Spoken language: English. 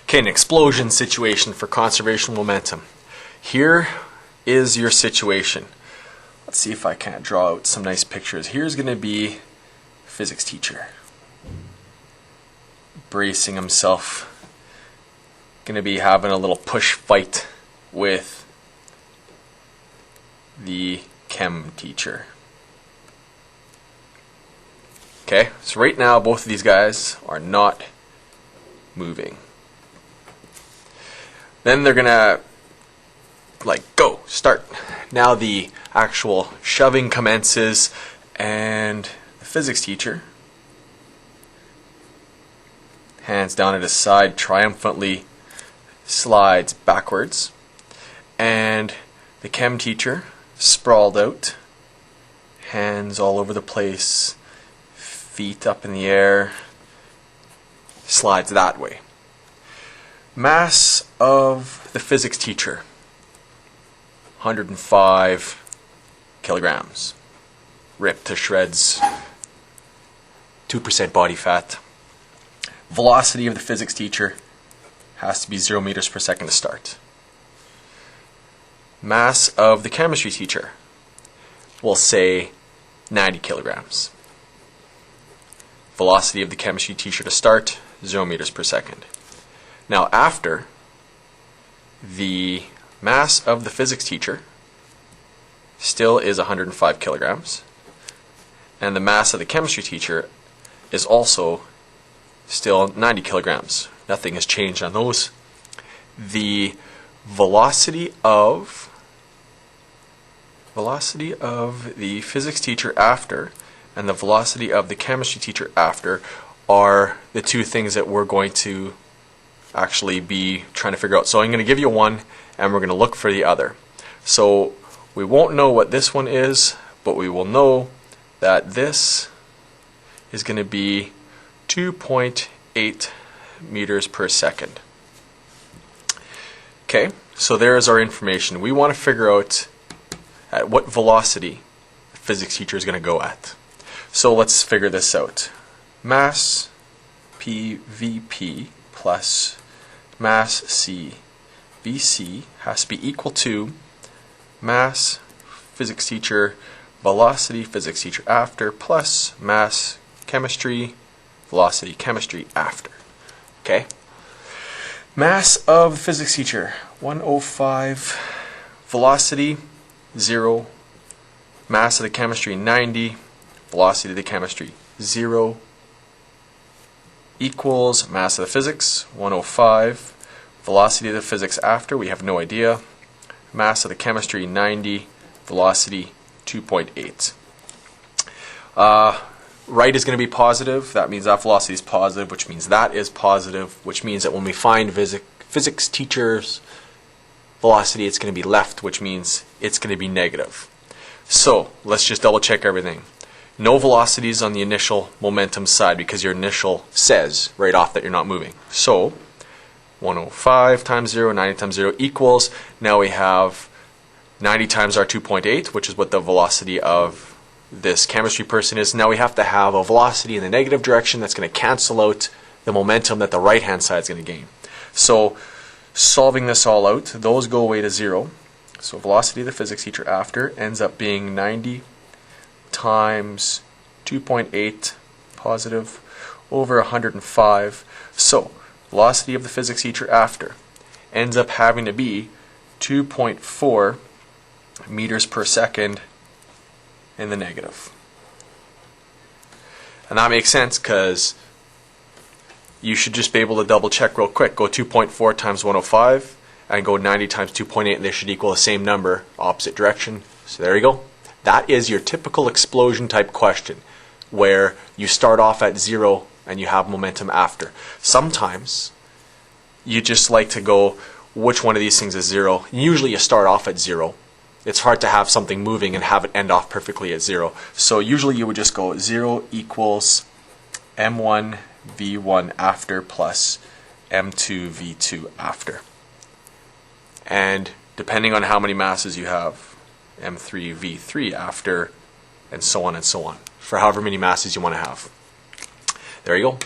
Okay, an explosion situation for conservation momentum. Here is your situation. Let's see if I can't draw out some nice pictures. Here's going to be physics teacher bracing himself. Going to be having a little push fight with the chem teacher. Okay, so right now both of these guys are not moving. Then they're gonna go, start. Now the actual shoving commences, and the physics teacher, hands down at his side, triumphantly slides backwards, and the chem teacher, sprawled out, hands all over the place, feet up in the air, slides that way. Mass of the physics teacher, 105 kilograms. Ripped to shreds, 2% body fat. Velocity of the physics teacher has to be 0 meters per second to start. Mass of the chemistry teacher, we'll say 90 kilograms. Velocity of the chemistry teacher to start, 0 meters per second. Now after, the mass of the physics teacher still is 105 kilograms, and the mass of the chemistry teacher is also still 90 kilograms. Nothing has changed on those. The velocity of the physics teacher after and the velocity of the chemistry teacher after are the two things that we're going to actually be trying to figure out. So I'm going to give you one and we're going to look for the other. So we won't know what this one is, but we will know that this is going to be 2.8 meters per second. Okay, so there is our information. We want to figure out at what velocity the physics teacher is going to go at. So let's figure this out. Mass PVP plus mass CVC has to be equal to mass physics teacher velocity physics teacher after plus mass chemistry velocity chemistry after. Okay? Mass of the physics teacher 105, velocity 0, mass of the chemistry 90, velocity of the chemistry 0, equals mass of the physics 105, velocity of the physics after, we have no idea, mass of the chemistry 90, velocity 2.8. Right is going to be positive, that means that velocity is positive, which means that is positive, which means that when we find physics teacher's velocity, it's going to be left, which means it's going to be negative. So let's just double check everything. No velocities on the initial momentum side because your initial says right off that you're not moving. So 105 times 0, 90 times 0 equals, now we have 90 times our 2.8, which is what the velocity of this chemistry person is. Now we have to have a velocity in the negative direction that's going to cancel out the momentum that the right hand side is going to gain. So solving this all out, those go away to 0. So velocity of the physics teacher after ends up being 90 times 2.8 positive over 105. So velocity of the physics teacher after ends up having to be 2.4 meters per second in the negative. And that makes sense because you should just be able to double check real quick. Go 2.4 times 105 and go 90 times 2.8 and they should equal the same number, opposite direction. So there you go. That is your typical explosion type question where you start off at 0 and you have momentum after. Sometimes you just like to go, which one of these things is 0? Usually you start off at 0. It's hard to have something moving and have it end off perfectly at 0. So usually you would just go 0 equals m1 v1 after plus m2 v2 after. And depending on how many masses you have, m3 v3 after, and so on, for however many masses you want to have. There you go.